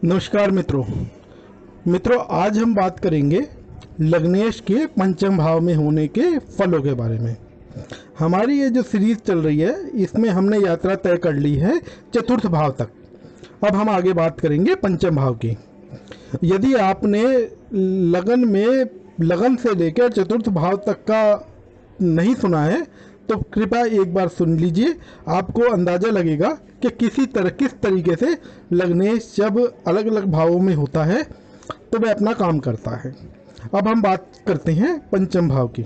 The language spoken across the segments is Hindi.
नमस्कार मित्रों आज हम बात करेंगे लग्नेश के पंचम भाव में होने के फलों के बारे में। हमारी ये जो सीरीज चल रही है इसमें हमने यात्रा तय कर ली है चतुर्थ भाव तक। अब हम आगे बात करेंगे पंचम भाव की। यदि आपने लगन से लेकर चतुर्थ भाव तक का नहीं सुना है तो कृपया एक बार सुन लीजिए। आपको अंदाज़ा लगेगा कि किस तरीके से लग्नेश जब अलग अलग भावों में होता है तो वह अपना काम करता है। अब हम बात करते हैं पंचम भाव की।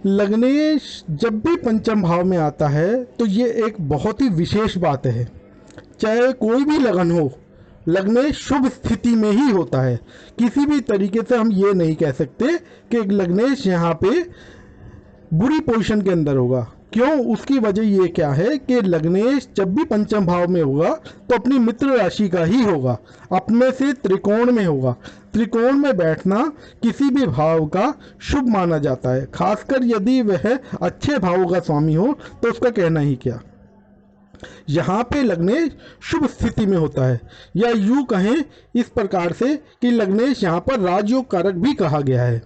लग्नेश जब भी पंचम भाव में आता है तो ये एक बहुत ही विशेष बात है। चाहे कोई भी लगन हो, लग्नेश शुभ स्थिति में ही होता है। किसी भी तरीके से हम ये नहीं कह सकते कि लग्नेश यहाँ पे बुरी पोजीशन के अंदर होगा। क्यों? उसकी वजह ये क्या है कि लग्नेश जब भी पंचम भाव में होगा तो अपनी मित्र राशि का ही होगा, अपने से त्रिकोण में होगा। त्रिकोण में बैठना किसी भी भाव का शुभ माना जाता है, खासकर यदि वह अच्छे भावों का स्वामी हो तो उसका कहना ही क्या। यहाँ पे लग्नेश शुभ स्थिति में होता है, या यूं कहें इस प्रकार से कि लग्नेश यहाँ पर राजयोग कारक भी कहा गया है।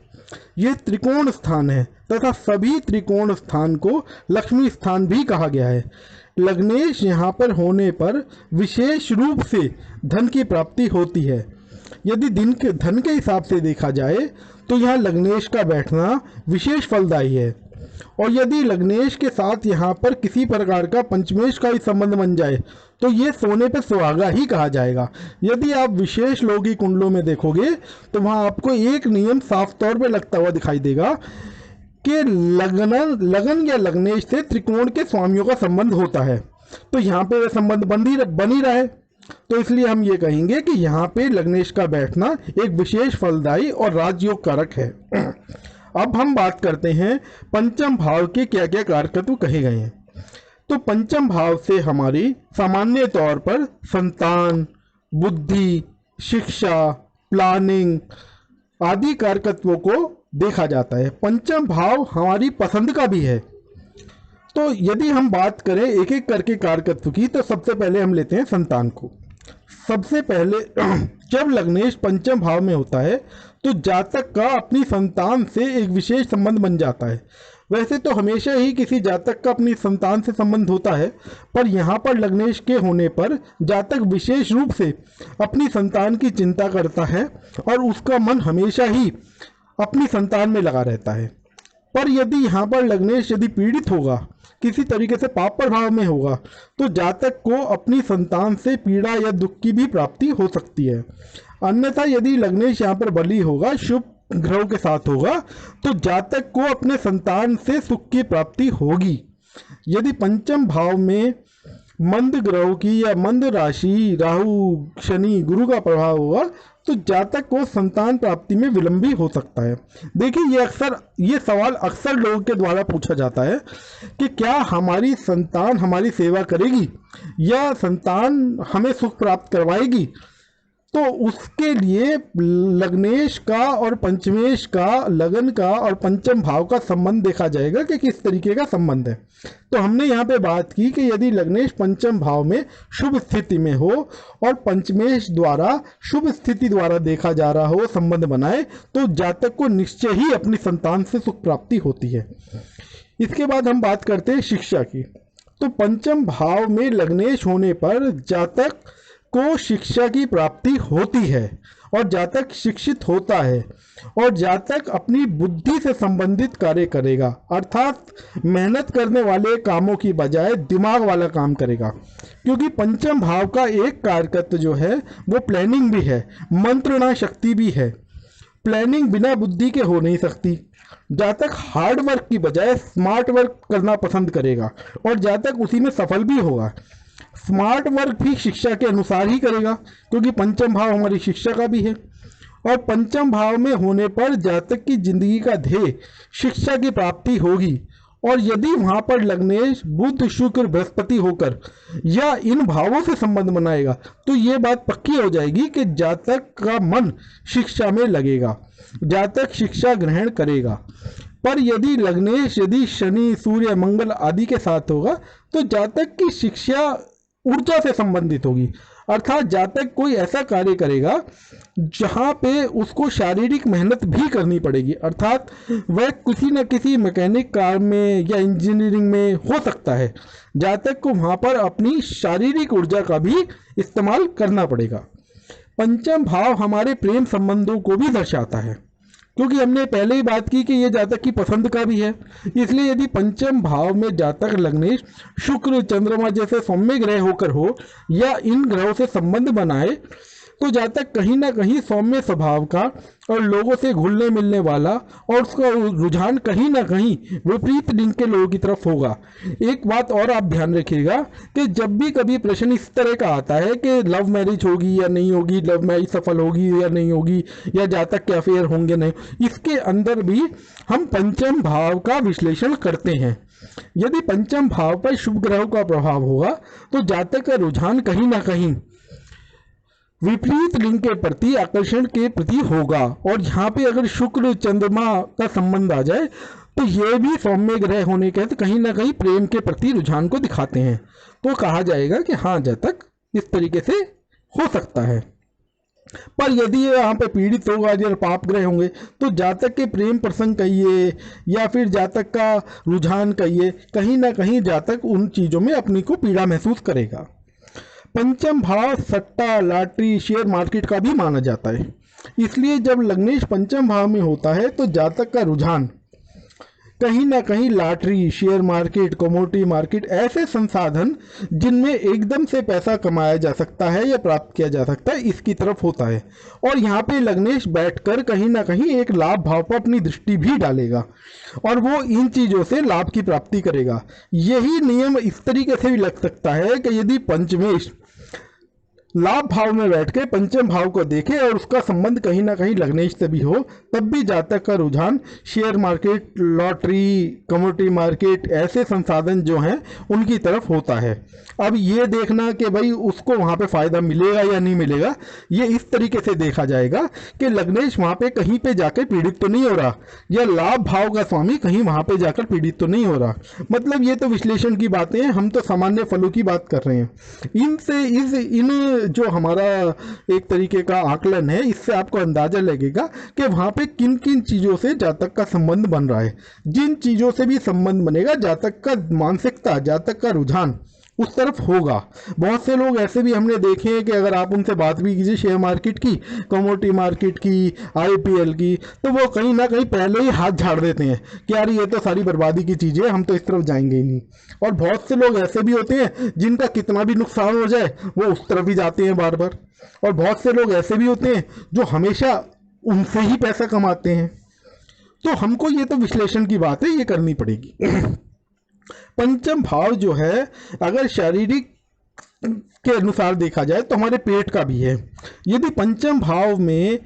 यह त्रिकोण स्थान है तथा सभी त्रिकोण स्थान को लक्ष्मी स्थान भी कहा गया है। लग्नेश यहाँ पर होने पर विशेष रूप से धन की प्राप्ति होती है। यदि धन के हिसाब से देखा जाए तो यहाँ लग्नेश का बैठना विशेष फलदायी है। और यदि लग्नेश के साथ यहाँ पर किसी प्रकार का पंचमेश का ही संबंध बन जाए तो ये सोने पे सुहागा ही कहा जाएगा। यदि आप विशेष लोग की कुंडलों में देखोगे तो वहाँ आपको एक नियम साफ तौर पे लगता हुआ दिखाई देगा कि लगन या लग्नेश से त्रिकोण के स्वामियों का संबंध होता है, तो यहाँ पे वह संबंध बन ही रहा है। तो इसलिए हम ये कहेंगे कि यहाँ पे लग्नेश का बैठना एक विशेष फलदायी और राजयोग कारक है। अब हम बात करते हैं पंचम भाव के क्या क्या कारकत्व कहे गए हैं। तो पंचम भाव से हमारी सामान्य तौर पर संतान, बुद्धि, शिक्षा, प्लानिंग आदि कारकत्वों को देखा जाता है। पंचम भाव हमारी पसंद का भी है। तो यदि हम बात करें एक एक करके कारकत्व की तो सबसे पहले हम लेते हैं संतान को। सबसे पहले जब लग्नेश पंचम भाव में होता है तो जातक का अपनी संतान से एक विशेष संबंध बन जाता है। वैसे तो हमेशा ही किसी जातक का अपनी संतान से संबंध होता है, पर यहाँ पर लग्नेश के होने पर जातक विशेष रूप से अपनी संतान की चिंता करता है और उसका मन हमेशा ही अपनी संतान में लगा रहता है। पर यदि यहाँ पर लग्नेश यदि पीड़ित होगा, किसी तरीके से पाप प्रभाव में होगा, तो जातक को अपनी संतान से पीड़ा या दुख की भी प्राप्ति हो सकती है। अन्यथा यदि लग्नेश यहाँ पर बली होगा, शुभ ग्रहों के साथ होगा, तो जातक को अपने संतान से सुख की प्राप्ति होगी। यदि पंचम भाव में मंद ग्रहों की या मंद राशि राहु, शनि, गुरु का प्रभाव होगा तो जातक को संतान प्राप्ति में विलंब भी हो सकता है। देखिए ये सवाल अक्सर लोगों के द्वारा पूछा जाता है कि क्या हमारी संतान हमारी सेवा करेगी या संतान हमें सुख प्राप्त करवाएगी। तो उसके लिए लग्नेश का और पंचमेश का, लगन का और पंचम भाव का संबंध देखा जाएगा कि किस तरीके का संबंध है। तो हमने यहाँ पे बात की कि यदि लग्नेश पंचम भाव में शुभ स्थिति में हो और पंचमेश द्वारा शुभ स्थिति द्वारा देखा जा रहा हो, संबंध बनाए, तो जातक को निश्चय ही अपनी संतान से सुख प्राप्ति होती है। इसके बाद हम बात करते हैं शिक्षा की। तो पंचम भाव में लग्नेश होने पर जातक को शिक्षा की प्राप्ति होती है और जातक शिक्षित होता है और जातक अपनी बुद्धि से संबंधित कार्य करेगा, अर्थात मेहनत करने वाले कामों की बजाय दिमाग वाला काम करेगा। क्योंकि पंचम भाव का एक कारकत्व जो है वो प्लानिंग भी है, मंत्रणा शक्ति भी है। प्लानिंग बिना बुद्धि के हो नहीं सकती। जातक हार्ड वर्क की बजाय स्मार्ट वर्क करना पसंद करेगा और जातक उसी में सफल भी होगा। स्मार्ट वर्क भी शिक्षा के अनुसार ही करेगा, क्योंकि पंचम भाव हमारी शिक्षा का भी है। और पंचम भाव में होने पर जातक की जिंदगी का ध्येय शिक्षा की प्राप्ति होगी। और यदि वहां पर लग्नेश बुध, शुक्र, बृहस्पति होकर या इन भावों से संबंध बनाएगा तो ये बात पक्की हो जाएगी कि जातक का मन शिक्षा में लगेगा, जातक शिक्षा ग्रहण करेगा। पर यदि लग्नेश यदि शनि, सूर्य, मंगल आदि के साथ होगा तो जातक की शिक्षा ऊर्जा से संबंधित होगी, अर्थात जातक कोई ऐसा कार्य करेगा जहां पे उसको शारीरिक मेहनत भी करनी पड़ेगी, अर्थात वह किसी न किसी मैकेनिक काम में या इंजीनियरिंग में हो सकता है, जातक को वहां पर अपनी शारीरिक ऊर्जा का भी इस्तेमाल करना पड़ेगा। पंचम भाव हमारे प्रेम संबंधों को भी दर्शाता है, क्योंकि हमने पहले ही बात की कि यह जातक की पसंद का भी है। इसलिए यदि पंचम भाव में जातक लग्नेश शुक्र चंद्रमा जैसे सौम्य ग्रह होकर हो या इन ग्रहों से संबंध बनाए, तो जातक कहीं ना कहीं सौम्य स्वभाव का और लोगों से घुलने मिलने वाला, और उसका रुझान कहीं ना कहीं विपरीत लिंग के लोगों की तरफ होगा। एक बात और आप ध्यान रखिएगा कि जब भी कभी प्रश्न इस तरह का आता है कि लव मैरिज होगी या नहीं होगी, लव मैरिज सफल होगी या नहीं होगी, या जातक के अफेयर होंगे नहीं, इसके अंदर भी हम पंचम भाव का विश्लेषण करते हैं। यदि पंचम भाव पर शुभ ग्रहों का प्रभाव होगा तो जातक का रुझान कहीं ना कहीं विपरीत लिंग के प्रति आकर्षण के प्रति होगा। और यहाँ पे अगर शुक्र चंद्रमा का संबंध आ जाए तो ये भी सौम्य ग्रह होने के तो कहीं ना कहीं प्रेम के प्रति रुझान को दिखाते हैं, तो कहा जाएगा कि हाँ जातक इस तरीके से हो सकता है। पर यदि यहाँ पे पीड़ित होगा या पाप ग्रह होंगे तो जातक के प्रेम प्रसंग कहिए या फिर जातक का रुझान कहिए, कहीं ना कहीं जातक उन चीज़ों में अपनी को पीड़ा महसूस करेगा। पंचम भाव सट्टा, लॉटरी, शेयर मार्केट का भी माना जाता है। इसलिए जब लग्नेश पंचम भाव में होता है तो जातक का रुझान कहीं ना कहीं lottery, share market, commodity market, ऐसे संसाधन जिनमें एकदम से पैसा कमाया जा सकता है या प्राप्त किया जा सकता है, इसकी तरफ होता है। और यहाँ पे लग्नेश बैठकर कहीं ना कहीं एक लाभ भाव पर अपनी दृष्टि भी डालेगा और वो इन चीज़ों से लाभ की प्राप्ति करेगा। यही नियम इस तरीके से भी लग सकता है कि यदि पंचमेश लाभ भाव में बैठ के पंचम भाव को देखे और उसका संबंध कहीं ना कहीं लग्नेश से भी हो, तब भी जातक का रुझान share market, lottery, commodity market, ऐसे संसाधन जो हैं उनकी तरफ होता है। अब ये देखना कि भाई उसको वहाँ पे फायदा मिलेगा या नहीं मिलेगा, ये इस तरीके से देखा जाएगा कि लग्नेश वहाँ पे कहीं पे जाकर पीड़ित तो नहीं हो रहा, या लाभ भाव का स्वामी कहीं वहाँ पे जाकर पीड़ित तो नहीं हो रहा। मतलब ये तो विश्लेषण की बातें हैं, हम तो सामान्य फलों की बात कर रहे हैं। इनसे इन जो हमारा एक तरीके का आकलन है, इससे आपको अंदाजा लगेगा कि वहाँ पे किन किन चीज़ों से जातक का संबंध बन रहा है। जिन चीज़ों से भी संबंध बनेगा, जातक का मानसिकता, जातक का रुझान उस तरफ होगा। बहुत से लोग ऐसे भी हमने देखे हैं कि अगर आप उनसे बात भी कीजिए शेयर मार्केट की, कमोडिटी मार्केट की, आईपीएल की, तो वो कहीं ना कहीं पहले ही हाथ झाड़ देते हैं कि यार ये तो सारी बर्बादी की चीज़ें, हम तो इस तरफ जाएंगे ही नहीं। और बहुत से लोग ऐसे भी होते हैं जिनका कितना भी नुकसान हो जाए वो उस तरफ ही जाते हैं बार बार। और बहुत से लोग ऐसे भी होते हैं जो हमेशा उनसे ही पैसा कमाते हैं। तो हमको ये तो विश्लेषण की बात है, ये करनी पड़ेगी। पंचम भाव जो है अगर शारीरिक के अनुसार देखा जाए तो हमारे पेट का भी है। यदि पंचम भाव में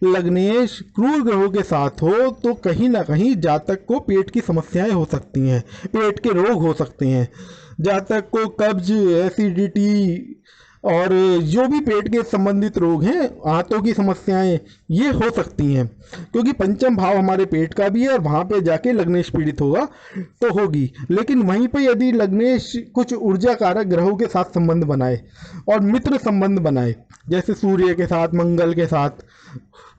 लग्नेश क्रूर ग्रहों के साथ हो तो कहीं ना कहीं जातक को पेट की समस्याएं हो सकती हैं, पेट के रोग हो सकते हैं। जातक को कब्ज, एसिडिटी और जो भी पेट के संबंधित रोग हैं, आंतों की समस्याएं, ये हो सकती हैं, क्योंकि पंचम भाव हमारे पेट का भी है और वहाँ पे जाके लग्नेश पीड़ित होगा तो होगी। लेकिन वहीं पे यदि लग्नेश कुछ ऊर्जा कारक ग्रहों के साथ संबंध बनाए और मित्र संबंध बनाए, जैसे सूर्य के साथ, मंगल के साथ,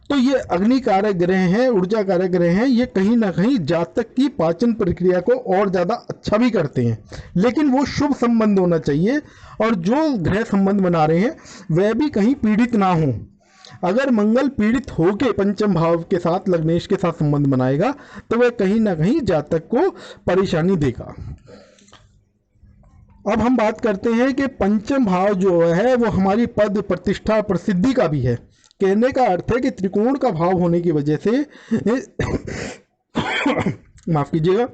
तो ये अग्नि कारक ग्रह हैं, ऊर्जा कारक ग्रह हैं, ये कहीं ना कहीं जातक की पाचन प्रक्रिया को और ज़्यादा अच्छा भी करते हैं। लेकिन वो शुभ संबंध होना चाहिए और जो ग्रह संबंध बना रहे हैं वह भी कहीं पीड़ित ना हो। अगर मंगल पीड़ित होके पंचम भाव के साथ लग्नेश के साथ संबंध बनाएगा तो वह कहीं ना कहीं जातक को परेशानी देगा। अब हम बात करते हैं कि पंचम भाव जो है वो हमारी पद, प्रतिष्ठा, प्रसिद्धि का भी है। कहने का अर्थ है कि त्रिकोण का भाव होने की वजह से माफ कीजिएगा,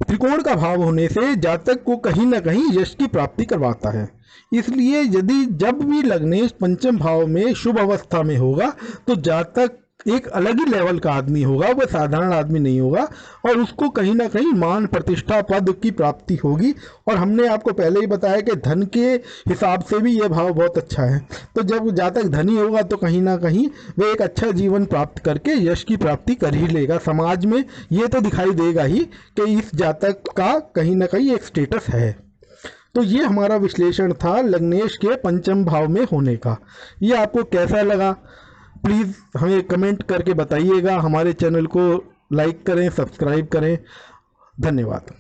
त्रिकोण का भाव होने से जातक को कहीं ना कहीं यश की प्राप्ति करवाता है। इसलिए यदि जब भी लग्नेश पंचम भाव में शुभ अवस्था में होगा तो जातक एक अलग ही लेवल का आदमी होगा, वह साधारण आदमी नहीं होगा और उसको कहीं ना कहीं मान, प्रतिष्ठा, पद की प्राप्ति होगी। और हमने आपको पहले ही बताया कि धन के हिसाब से भी यह भाव बहुत अच्छा है। तो जब जातक धनी होगा तो कहीं ना कहीं वह एक अच्छा जीवन प्राप्त करके यश की प्राप्ति कर ही लेगा। समाज में ये तो दिखाई देगा ही कि इस जातक का कहीं ना कहीं एक स्टेटस है। तो ये हमारा विश्लेषण था लग्नेश के पंचम भाव में होने का। ये आपको कैसा लगा प्लीज़ हमें कमेंट करके बताइएगा। हमारे चैनल को लाइक करें, सब्सक्राइब करें। धन्यवाद।